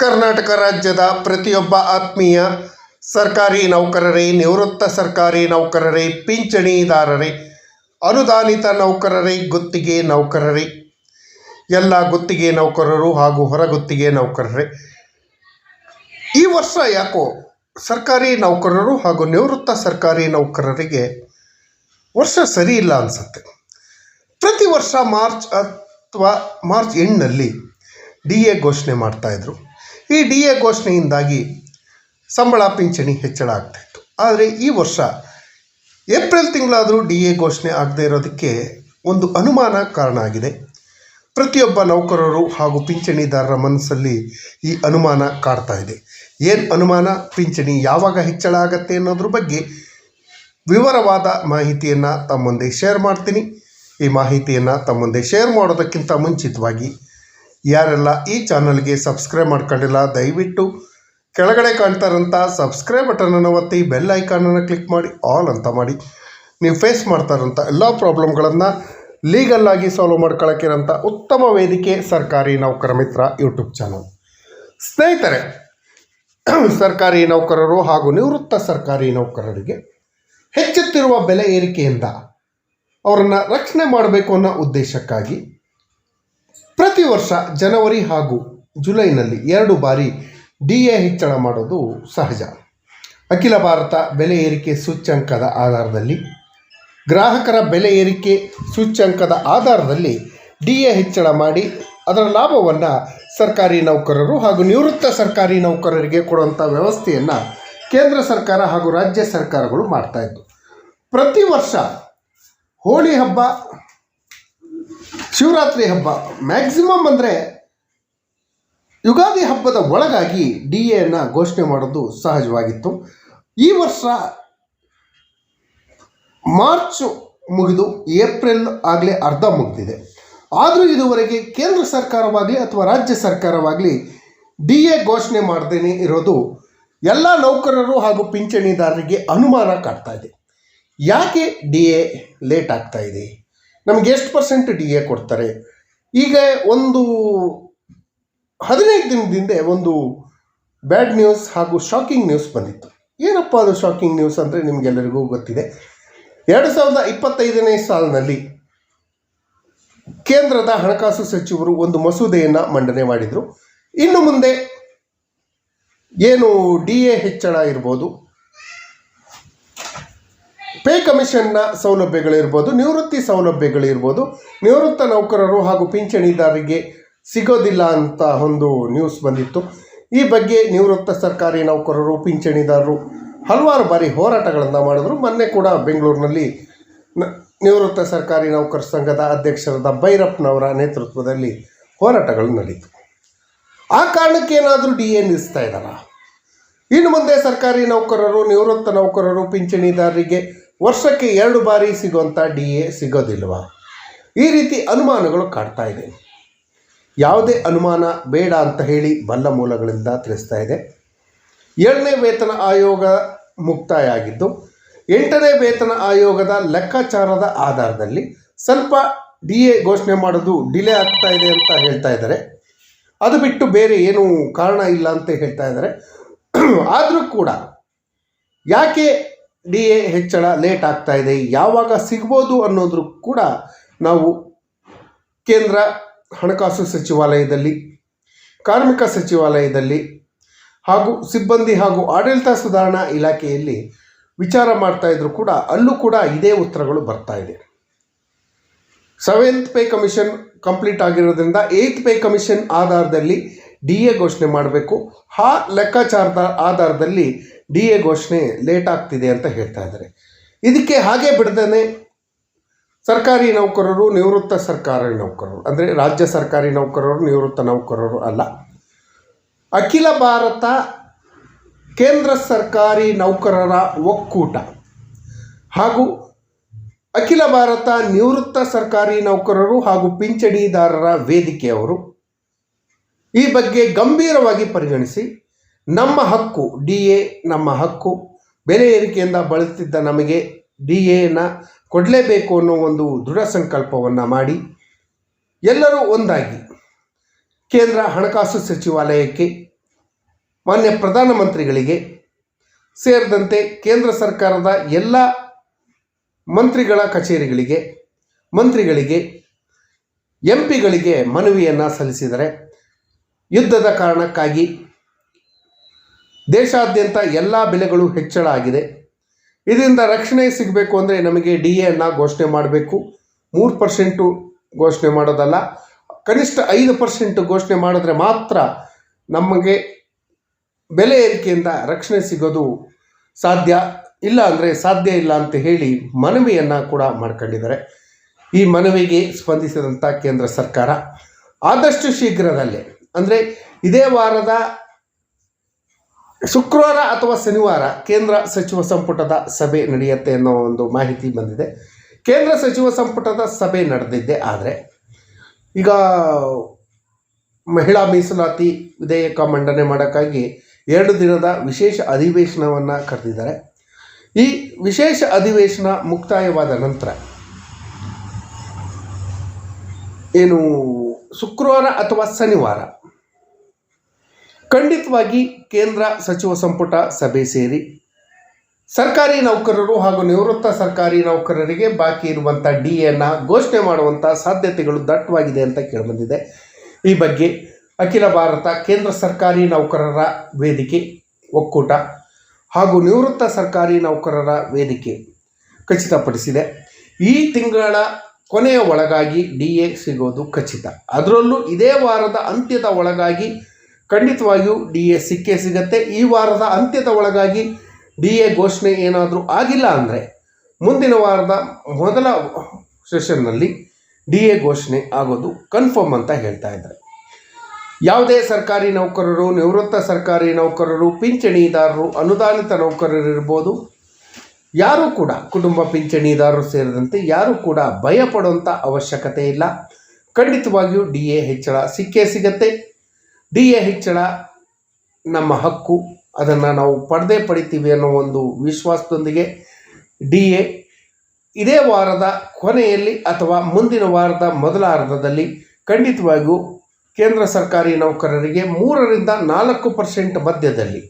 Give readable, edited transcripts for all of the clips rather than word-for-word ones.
ಕರ್ನಾಟಕ ರಾಜ್ಯದ ಪ್ರತಿಯೊಬ್ಬ ಆತ್ಮೀಯ ಸರ್ಕಾರಿ ನೌಕರರೇ, ನಿವೃತ್ತ ಸರ್ಕಾರಿ ನೌಕರರೇ, ಪಿಂಚಣಿದಾರರೇ, ಅನುದಾನಿತ ನೌಕರರೇ, ಗುತ್ತಿಗೆ ನೌಕರರೇ, ಎಲ್ಲ ಗುತ್ತಿಗೆ ನೌಕರರು ಹಾಗೂ ಹೊರಗುತ್ತಿಗೆ ನೌಕರರೇ, ಈ ವರ್ಷ ಯಾಕೋ ಸರ್ಕಾರಿ ನೌಕರರು ಹಾಗೂ ನಿವೃತ್ತ ಸರ್ಕಾರಿ ನೌಕರರಿಗೆ ವರ್ಷ ಸರಿ ಇಲ್ಲ ಅನಿಸುತ್ತೆ. ಪ್ರತಿ ವರ್ಷ ಮಾರ್ಚ್ ಅಥವಾ ಮಾರ್ಚ್ ಎಂಡ್ನಲ್ಲಿ DA ಘೋಷಣೆ ಮಾಡ್ತಾಯಿದ್ರು. ಈ DA ಘೋಷಣೆಯಿಂದಾಗಿ ಸಂಬಳ ಪಿಂಚಣಿ ಹೆಚ್ಚಳ ಆಗ್ತಾಯಿತ್ತು. ಆದರೆ ಈ ವರ್ಷ ಏಪ್ರಿಲ್ ತಿಂಗಳಾದರೂ DA ಘೋಷಣೆ ಆಗದೇ ಇರೋದಕ್ಕೆ ಒಂದು ಅನುಮಾನ ಕಾರಣ ಆಗಿದೆ. ಪ್ರತಿಯೊಬ್ಬ ನೌಕರರು ಹಾಗೂ ಪಿಂಚಣಿದಾರರ ಮನಸ್ಸಲ್ಲಿ ಈ ಅನುಮಾನ ಕಾಡ್ತಾ ಇದೆ. ಏನು ಅನುಮಾನ? ಪಿಂಚಣಿ ಯಾವಾಗ ಹೆಚ್ಚಳ ಆಗತ್ತೆ ಅನ್ನೋದ್ರ ಬಗ್ಗೆ ವಿವರವಾದ ಮಾಹಿತಿಯನ್ನು ತಮ್ಮ ಮುಂದೆ ಶೇರ್ ಮಾಡ್ತೀನಿ. ಈ ಮಾಹಿತಿಯನ್ನು ತಮ್ಮ ಮುಂದೆ ಶೇರ್ ಮಾಡೋದಕ್ಕಿಂತ ಮುಂಚಿತವಾಗಿ ಯಾರೆಲ್ಲ ಈ ಚಾನಲ್ಗೆ ಸಬ್ಸ್ಕ್ರೈಬ್ ಮಾಡ್ಕೊಂಡಿಲ್ಲ, ದಯವಿಟ್ಟು ಕೆಳಗಡೆ ಕಾಣ್ತಾರಂಥ ಸಬ್ಸ್ಕ್ರೈಬ್ ಬಟನನ್ನು ಒತ್ತಿ, ಬೆಲ್ ಐಕಾನನ್ನು ಕ್ಲಿಕ್ ಮಾಡಿ ಆಲ್ ಅಂತ ಮಾಡಿ. ನೀವು ಫೇಸ್ ಮಾಡ್ತಾರಂಥ ಎಲ್ಲ ಪ್ರಾಬ್ಲಮ್ಗಳನ್ನು ಲೀಗಲ್ ಆಗಿ ಸಾಲ್ವ್ ಮಾಡ್ಕೊಳ್ಳೋಕ್ಕಿರೋಂಥ ಉತ್ತಮ ವೇದಿಕೆ ಸರ್ಕಾರಿ ನೌಕರ ಮಿತ್ರ ಯೂಟ್ಯೂಬ್ ಚಾನಲ್. ಸ್ನೇಹಿತರೆ, ಸರ್ಕಾರಿ ನೌಕರರು ಹಾಗೂ ನಿವೃತ್ತ ಸರ್ಕಾರಿ ನೌಕರರಿಗೆ ಹೆಚ್ಚುತ್ತಿರುವ ಬೆಲೆ ಏರಿಕೆಯಿಂದ ಅವರನ್ನು ರಕ್ಷಣೆ ಮಾಡಬೇಕು ಅನ್ನೋ ಉದ್ದೇಶಕ್ಕಾಗಿ ಪ್ರತಿ ವರ್ಷ ಜನವರಿ ಹಾಗೂ ಜುಲೈನಲ್ಲಿ 2 ಬಾರಿ DA ಹೆಚ್ಚಳ ಮಾಡೋದು ಸಹಜ. ಅಖಿಲ ಭಾರತ ಬೆಲೆ ಏರಿಕೆ ಸೂಚ್ಯಂಕದ ಆಧಾರದಲ್ಲಿ, ಗ್ರಾಹಕರ ಬೆಲೆ ಏರಿಕೆ ಸೂಚ್ಯಂಕದ ಆಧಾರದಲ್ಲಿ DA ಹೆಚ್ಚಳ ಮಾಡಿ ಅದರ ಲಾಭವನ್ನು ಸರ್ಕಾರಿ ನೌಕರರು ಹಾಗೂ ನಿವೃತ್ತ ಸರ್ಕಾರಿ ನೌಕರರಿಗೆ ಕೊಡುವಂಥ ವ್ಯವಸ್ಥೆಯನ್ನು ಕೇಂದ್ರ ಸರ್ಕಾರ ಹಾಗೂ ರಾಜ್ಯ ಸರ್ಕಾರಗಳು ಮಾಡ್ತಾಯಿತ್ತು. ಪ್ರತಿ ವರ್ಷ ಹೋಳಿ ಹಬ್ಬ, ಶಿವರಾತ್ರಿ ಹಬ್ಬ, ಮ್ಯಾಕ್ಸಿಮಮ್ ಅಂದರೆ ಯುಗಾದಿ ಹಬ್ಬದ ಒಳಗಾಗಿ DAಯನ್ನು ಘೋಷಣೆ ಮಾಡೋದು ಸಹಜವಾಗಿತ್ತು. ಈ ವರ್ಷ ಮಾರ್ಚ್ ಮುಗಿದು ಏಪ್ರಿಲ್ ಆಗಲೇ ಅರ್ಧ ಮುಗಿದಿದೆ. ಆದರೂ ಇದುವರೆಗೆ ಕೇಂದ್ರ ಸರ್ಕಾರವಾಗಲಿ ಅಥವಾ ರಾಜ್ಯ ಸರ್ಕಾರವಾಗಲಿ DA ಘೋಷಣೆ ಮಾಡದೇ ಇರೋದು ಎಲ್ಲ ನೌಕರರು ಹಾಗೂ ಪಿಂಚಣಿದಾರರಿಗೆ ಅನುಮಾನ ಕಾಡ್ತಾ ಇದೆ. ಯಾಕೆ DA ಲೇಟ್ ಆಗ್ತಾ ಇದೆ? ನಮಗೆ ಎಷ್ಟು ಪರ್ಸೆಂಟ್ DA ಕೊಡ್ತಾರೆ? ಈಗ ಒಂದು 15 ದಿನದಿಂದ ಒಂದು ಬ್ಯಾಡ್ ನ್ಯೂಸ್ ಹಾಗೂ ಶಾಕಿಂಗ್ ನ್ಯೂಸ್ ಬಂದಿತ್ತು. ಏನಪ್ಪ ಅದು ಶಾಕಿಂಗ್ ನ್ಯೂಸ್ ಅಂದರೆ ನಿಮಗೆಲ್ಲರಿಗೂ ಗೊತ್ತಿದೆ. 2025ನೇ ಸಾಲಿನಲ್ಲಿ ಕೇಂದ್ರದ ಹಣಕಾಸು ಸಚಿವರು ಒಂದು ಮಸೂದೆಯನ್ನು ಮಂಡನೆ ಮಾಡಿದರು. ಇನ್ನು ಮುಂದೆ ಏನು DA ಹೆಚ್ಚಳ ಇರ್ಬೋದು, ಪೇ ಕಮಿಷನ್ನ ಸೌಲಭ್ಯಗಳಿರ್ಬೋದು, ನಿವೃತ್ತಿ ಸೌಲಭ್ಯಗಳಿರ್ಬೋದು, ನಿವೃತ್ತ ನೌಕರರು ಹಾಗೂ ಪಿಂಚಣಿದಾರರಿಗೆ ಸಿಗೋದಿಲ್ಲ ಅಂತ ಒಂದು ನ್ಯೂಸ್ ಬಂದಿತ್ತು. ಈ ಬಗ್ಗೆ ನಿವೃತ್ತ ಸರ್ಕಾರಿ ನೌಕರರು, ಪಿಂಚಣಿದಾರರು ಹಲವಾರು ಬಾರಿ ಹೋರಾಟಗಳನ್ನು ಮಾಡಿದ್ರು. ಮೊನ್ನೆ ಕೂಡ ಬೆಂಗಳೂರಿನಲ್ಲಿ ನಿವೃತ್ತ ಸರ್ಕಾರಿ ನೌಕರ ಸಂಘದ ಅಧ್ಯಕ್ಷರಾದ ಭೈರಪ್ಪನವರ ನೇತೃತ್ವದಲ್ಲಿ ಹೋರಾಟಗಳು ನಡೀತು. ಆ ಕಾರಣಕ್ಕೆ ಏನಾದರೂ DA ನಿಲ್ಲಿಸ್ತಾ ಇದ್ದಾರ? ಇನ್ನು ಮುಂದೆ ಸರ್ಕಾರಿ ನೌಕರರು, ನಿವೃತ್ತ ನೌಕರರು, ಪಿಂಚಣಿದಾರರಿಗೆ ವರ್ಷಕ್ಕೆ 2 ಬಾರಿ ಸಿಗುವಂಥ DA ಸಿಗೋದಿಲ್ವಾ? ಈ ರೀತಿ ಅನುಮಾನಗಳು ಕಾಡ್ತಾ ಇದೆ. ಯಾವುದೇ ಅನುಮಾನ ಬೇಡ ಅಂತ ಹೇಳಿ ಬಲ್ಲ ಮೂಲಗಳಿಂದ ತಿಳಿಸ್ತಾ ಇದೆ. 7ನೇ ವೇತನ ಆಯೋಗ ಮುಕ್ತಾಯ ಆಗಿದ್ದು, 8ನೇ ವೇತನ ಆಯೋಗದ ಲೆಕ್ಕಾಚಾರದ ಆಧಾರದಲ್ಲಿ ಸ್ವಲ್ಪ DA ಘೋಷಣೆ ಮಾಡೋದು ಡಿಲೇ ಆಗ್ತಾ ಇದೆ ಅಂತ ಹೇಳ್ತಾ ಇದ್ದಾರೆ. ಅದು ಬಿಟ್ಟು ಬೇರೆ ಏನೂ ಕಾರಣ ಇಲ್ಲ ಅಂತ ಹೇಳ್ತಾ ಇದ್ದಾರೆ. ಆದರೂ ಕೂಡ ಯಾಕೆ DA ಹೆಚ್ಚಳ ಲೇಟ್ ಆಗ್ತಾ ಇದೆ, ಯಾವಾಗ ಸಿಗ್ಬೋದು ಅನ್ನೋದ್ರು ಕೂಡ ನಾವು ಕೇಂದ್ರ ಹಣಕಾಸು ಸಚಿವಾಲಯದಲ್ಲಿ, ಕಾರ್ಮಿಕ ಸಚಿವಾಲಯದಲ್ಲಿ ಹಾಗೂ ಸಿಬ್ಬಂದಿ ಹಾಗೂ ಆಡಳಿತ ಸುಧಾರಣಾ ಇಲಾಖೆಯಲ್ಲಿ ವಿಚಾರ ಮಾಡ್ತಾ ಇದ್ರು ಕೂಡ ಅಲ್ಲೂ ಕೂಡ ಇದೇ ಉತ್ತರಗಳು ಬರ್ತಾ ಇದೆ. 7th ಪೇ ಕಮಿಷನ್ ಕಂಪ್ಲೀಟ್ ಆಗಿರೋದ್ರಿಂದ 8th ಪೇ ಕಮಿಷನ್ ಆಧಾರದಲ್ಲಿ DA ಘೋಷಣೆ ಮಾಡಬೇಕು. ಆ ಲೆಕ್ಕಾಚಾರದ ಆಧಾರದಲ್ಲಿ DA ಘೋಷಣೆ ಲೇಟ್ ಆಗ್ತಿದೆ ಅಂತ ಹೇಳ್ತಾ ಇದ್ದಾರೆ. ಇದಕ್ಕೆ ಹಾಗೆ ಬಿಡದೇ ಸರ್ಕಾರಿ ನೌಕರರು, ನಿವೃತ್ತ ಸರ್ಕಾರಿ ನೌಕರರು ಅಂದರೆ ರಾಜ್ಯ ಸರ್ಕಾರಿ ನೌಕರರು, ನಿವೃತ್ತ ನೌಕರರು ಅಲ್ಲ, ಅಖಿಲ ಭಾರತ ಕೇಂದ್ರ ಸರ್ಕಾರಿ ನೌಕರರ ಒಕ್ಕೂಟ ಹಾಗೂ ಅಖಿಲ ಭಾರತ ನಿವೃತ್ತ ಸರ್ಕಾರಿ ನೌಕರರು ಹಾಗೂ ಪಿಂಚಣಿದಾರರ ವೇದಿಕೆಯವರು ಈ ಬಗ್ಗೆ ಗಂಭೀರವಾಗಿ ಪರಿಗಣಿಸಿ ನಮ್ಮ ಹಕ್ಕು DA, ನಮ್ಮ ಹಕ್ಕು, ಬೆಲೆ ಏರಿಕೆಯಿಂದ ಬಳಲ್ತಿದ್ದ ನಮಗೆ DAನ ಕೊಡಲೇಬೇಕು ಅನ್ನೋ ಒಂದು ದೃಢ ಸಂಕಲ್ಪವನ್ನು ಮಾಡಿ ಎಲ್ಲರೂ ಒಂದಾಗಿ ಕೇಂದ್ರ ಹಣಕಾಸು ಸಚಿವಾಲಯಕ್ಕೆ ಮಾನ್ಯ ಪ್ರಧಾನಮಂತ್ರಿಗಳಿಗೆ ಸೇರಿದಂತೆ ಕೇಂದ್ರ ಸರ್ಕಾರದ ಎಲ್ಲ ಮಂತ್ರಿಗಳ ಕಚೇರಿಗಳಿಗೆ, ಮಂತ್ರಿಗಳಿಗೆ, ಎಂಪಿಗಳಿಗೆ ಮನವಿಯನ್ನು ಸಲ್ಲಿಸಿದರೆ ಯುದ್ಧದ ಕಾರಣಕ್ಕಾಗಿ ದೇಶಾದ್ಯಂತ ಎಲ್ಲ ಬೆಲೆಗಳು ಹೆಚ್ಚಳ ಆಗಿದೆ. ಇದರಿಂದ ರಕ್ಷಣೆ ಸಿಗಬೇಕು ಅಂದರೆ ನಮಗೆ DAಯನ್ನು ಘೋಷಣೆ ಮಾಡಬೇಕು. 3% ಘೋಷಣೆ ಮಾಡೋದಲ್ಲ, ಕನಿಷ್ಠ 5% ಘೋಷಣೆ ಮಾಡಿದ್ರೆ ಮಾತ್ರ ನಮಗೆ ಬೆಲೆ ಏರಿಕೆಯಿಂದ ರಕ್ಷಣೆ ಸಿಗೋದು ಸಾಧ್ಯ. ಇಲ್ಲ ಅಂದರೆ ಸಾಧ್ಯ ಇಲ್ಲ ಅಂತ ಹೇಳಿ ಮನವಿಯನ್ನು ಕೂಡ ಮಾಡ್ಕೊಂಡಿದ್ದಾರೆ. ಈ ಮನವಿಗೆ ಸ್ಪಂದಿಸಿದಂಥ ಕೇಂದ್ರ ಸರ್ಕಾರ ಆದಷ್ಟು ಶೀಘ್ರದಲ್ಲೇ, ಅಂದರೆ ಇದೇ ವಾರದ ಶುಕ್ರವಾರ ಅಥವಾ ಶನಿವಾರ ಕೇಂದ್ರ ಸಚಿವ ಸಂಪುಟದ ಸಭೆ ನಡೆಯುತ್ತೆ ಅನ್ನೋ ಒಂದು ಮಾಹಿತಿ ಬಂದಿದೆ. ಕೇಂದ್ರ ಸಚಿವ ಸಂಪುಟದ ಸಭೆ ನಡೆದಿದ್ದೆ, ಆದರೆ ಈಗ ಮಹಿಳಾ ಮೀಸಲಾತಿ ವಿಧೇಯಕ ಮಂಡನೆ ಮಾಡೋಕ್ಕಾಗಿ 2 ದಿನದ ವಿಶೇಷ ಅಧಿವೇಶನವನ್ನು ಕರೆದಿದ್ದಾರೆ. ಈ ವಿಶೇಷ ಅಧಿವೇಶನ ಮುಕ್ತಾಯವಾದ ನಂತರ ಏನು ಶುಕ್ರವಾರ ಅಥವಾ ಶನಿವಾರ ಖಂಡಿತವಾಗಿ ಕೇಂದ್ರ ಸಚಿವ ಸಂಪುಟ ಸಭೆ ಸೇರಿ ಸರ್ಕಾರಿ ನೌಕರರು ಹಾಗೂ ನಿವೃತ್ತ ಸರ್ಕಾರಿ ನೌಕರರಿಗೆ ಬಾಕಿ ಇರುವಂಥ DAಯನ್ನು ಘೋಷಣೆ ಮಾಡುವಂಥ ಸಾಧ್ಯತೆಗಳು ದಟ್ಟವಾಗಿದೆ ಅಂತ ಕೇಳಿಬಂದಿದೆ. ಈ ಬಗ್ಗೆ ಅಖಿಲ ಭಾರತ ಕೇಂದ್ರ ಸರ್ಕಾರಿ ನೌಕರರ ವೇದಿಕೆ ಒಕ್ಕೂಟ ಹಾಗೂ ನಿವೃತ್ತ ಸರ್ಕಾರಿ ನೌಕರರ ವೇದಿಕೆ ಖಚಿತಪಡಿಸಿದೆ. ಈ ತಿಂಗಳ ಕೊನೆಯ ಒಳಗಾಗಿ DA ಸಿಗೋದು ಖಚಿತ. ಅದರಲ್ಲೂ ಇದೇ ವಾರದ ಅಂತ್ಯದ ಒಳಗಾಗಿ ಖಂಡಿತವಾಗಿಯೂ DA ಸಿಕ್ಕೇ ಸಿಗತ್ತೆ. ಈ ವಾರದ ಅಂತ್ಯದ ಒಳಗಾಗಿ DA ಘೋಷಣೆ ಏನಾದರೂ ಆಗಿಲ್ಲ ಅಂದರೆ ಮುಂದಿನ ವಾರದ ಮೊದಲ ಸೆಷನ್ನಲ್ಲಿ DA ಘೋಷಣೆ ಆಗೋದು ಕನ್ಫರ್ಮ್ ಅಂತ ಹೇಳ್ತಾ ಇದ್ದಾರೆ. ಯಾವುದೇ ಸರ್ಕಾರಿ ನೌಕರರು, ನಿವೃತ್ತ ಸರ್ಕಾರಿ ನೌಕರರು, ಪಿಂಚಣಿದಾರರು, ಅನುದಾನಿತ ನೌಕರರಿರ್ಬೋದು, ಯಾರೂ ಕೂಡ ಕುಟುಂಬ ಪಿಂಚಣಿದಾರರು ಸೇರಿದಂತೆ ಯಾರೂ ಕೂಡ ಭಯ ಪಡುವಂಥ ಅವಶ್ಯಕತೆ ಇಲ್ಲ. ಖಂಡಿತವಾಗಿಯೂ DA ಹೆಚ್ಚಳ ಸಿಕ್ಕೇ ಸಿಗತ್ತೆ. DA ಹೆಚ್ಚಳ ನಮ್ಮ ಹಕ್ಕು, ಅದನ್ನು ನಾವು ಪಡಿತೀವಿ ಅನ್ನೋ ಒಂದು ವಿಶ್ವಾಸದೊಂದಿಗೆ DA ಇದೇ ವಾರದ ಕೊನೆಯಲ್ಲಿ ಅಥವಾ ಮುಂದಿನ ವಾರದ ಮೊದಲ ಅರ್ಧದಲ್ಲಿ ಖಂಡಿತವಾಗಿಯೂ ಕೇಂದ್ರ ಸರ್ಕಾರಿ ನೌಕರರಿಗೆ 3-4% ಮಧ್ಯದಲ್ಲಿ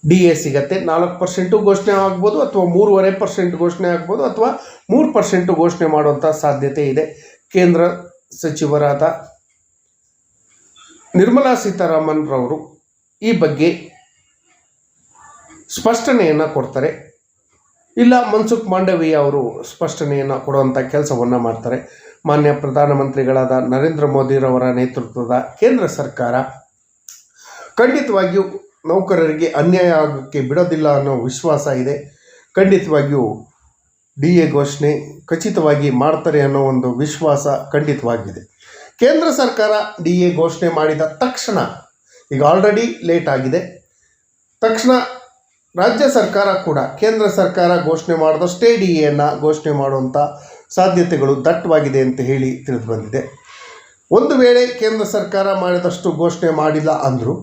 DA ಸಿಗತ್ತೆ. 4% ಘೋಷಣೆ ಆಗ್ಬೋದು, ಅಥವಾ 3.5% ಘೋಷಣೆ ಆಗ್ಬೋದು, ಅಥವಾ 3% ಘೋಷಣೆ ಮಾಡುವಂಥ ಸಾಧ್ಯತೆ ಇದೆ. ಕೇಂದ್ರ ಸಚಿವರಾದ ನಿರ್ಮಲಾ ಸೀತಾರಾಮನ್ ರವರು ಈ ಬಗ್ಗೆ ಸ್ಪಷ್ಟನೆಯನ್ನು ಕೊಡ್ತಾರೆ. ಇಲ್ಲ ಮನ್ಸುಖ್ ಮಾಂಡವೀಯ ಅವರು ಸ್ಪಷ್ಟನೆಯನ್ನು ಕೊಡುವಂಥ ಕೆಲಸವನ್ನು ಮಾಡ್ತಾರೆ. ಮಾನ್ಯ ಪ್ರಧಾನಮಂತ್ರಿಗಳಾದ ನರೇಂದ್ರ ಮೋದಿರವರ ನೇತೃತ್ವದ ಕೇಂದ್ರ ಸರ್ಕಾರ ಖಂಡಿತವಾಗಿಯೂ ನೌಕರರಿಗೆ ಅನ್ಯಾಯ ಆಗೋಕ್ಕೆ ಬಿಡೋದಿಲ್ಲ ಅನ್ನೋ ವಿಶ್ವಾಸ ಇದೆ. ಖಂಡಿತವಾಗಿಯೂ DA ಘೋಷಣೆ ಖಚಿತವಾಗಿ ಮಾಡ್ತಾರೆ ಅನ್ನೋ ಒಂದು ವಿಶ್ವಾಸ ಖಂಡಿತವಾಗಿದೆ. ಕೇಂದ್ರ ಸರ್ಕಾರ DA ಘೋಷಣೆ ಮಾಡಿದ ತಕ್ಷಣ, ಈಗ ಆಲ್ರೆಡಿ ಲೇಟ್ ಆಗಿದೆ, ತಕ್ಷಣ ರಾಜ್ಯ ಸರ್ಕಾರ ಕೂಡ ಕೇಂದ್ರ ಸರ್ಕಾರ ಘೋಷಣೆ ಮಾಡಿದಷ್ಟೇ DAಯನ್ನು ಘೋಷಣೆ ಮಾಡುವಂಥ ಸಾಧ್ಯತೆಗಳು ದಟ್ಟವಾಗಿದೆ ಅಂತ ಹೇಳಿ ತಿಳಿದು ಬಂದಿದೆ. ಒಂದು ವೇಳೆ ಕೇಂದ್ರ ಸರ್ಕಾರ ಮಾಡಿದಷ್ಟು ಘೋಷಣೆ ಮಾಡಿಲ್ಲ ಅಂದರೂ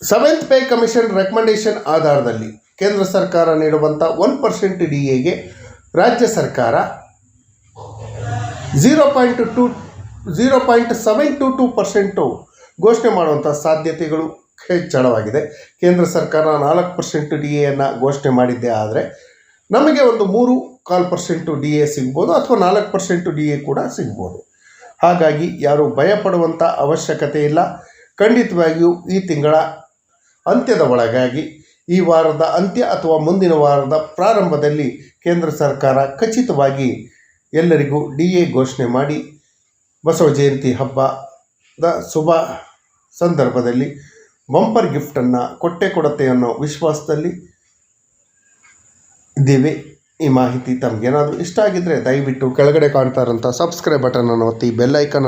7th ಪೇ ಕಮಿಷನ್ ರೆಕಮೆಂಡೇಶನ್ ಆಧಾರದಲ್ಲಿ ಕೇಂದ್ರ ಸರ್ಕಾರ ನೀಡುವಂಥ 1% DAಗೆ ರಾಜ್ಯ ಸರ್ಕಾರ 0.722% ಘೋಷಣೆ ಮಾಡುವಂಥ ಸಾಧ್ಯತೆಗಳು ಹೆಚ್ಚಳವಾಗಿದೆ. ಕೇಂದ್ರ ಸರ್ಕಾರ 4% DAಯನ್ನು ಘೋಷಣೆ ಮಾಡಿದ್ದೇ ಆದರೆ ನಮಗೆ ಒಂದು 3.25% DA ಸಿಗ್ಬೋದು, ಅಥವಾ 4% DA ಕೂಡ ಸಿಗ್ಬೋದು. ಹಾಗಾಗಿ ಯಾರೂ ಭಯಪಡುವಂಥ ಅವಶ್ಯಕತೆ ಇಲ್ಲ. ಖಂಡಿತವಾಗಿಯೂ ಈ ತಿಂಗಳ ಅಂತ್ಯದ ಒಳಗಾಗಿ, ಈ ವಾರದ ಅಂತ್ಯ ಅಥವಾ ಮುಂದಿನ ವಾರದ ಪ್ರಾರಂಭದಲ್ಲಿ ಕೇಂದ್ರ ಸರ್ಕಾರ ಖಚಿತವಾಗಿ ಎಲ್ಲರಿಗೂ DA ಘೋಷಣೆ ಮಾಡಿ ಬಸವ ಜಯಂತಿ ಹಬ್ಬದ ಶುಭ ಸಂದರ್ಭದಲ್ಲಿ ಬಂಪರ್ ಗಿಫ್ಟನ್ನು ಕೊಡುತ್ತೆ ಅನ್ನೋ ವಿಶ್ವಾಸದಲ್ಲಿ ಇದ್ದೀವಿ. ಈ ಮಾಹಿತಿ ತಮಗೇನಾದರೂ ಇಷ್ಟ ಆಗಿದ್ದರೆ ದಯವಿಟ್ಟು ಕೆಳಗಡೆ ಕಾಣ್ತಾ ಇರೋಂಥ ಸಬ್ಸ್ಕ್ರೈಬ್ ಬಟನನ್ನು ಒತ್ತಿ, ಬೆಲ್ ಐಕನ್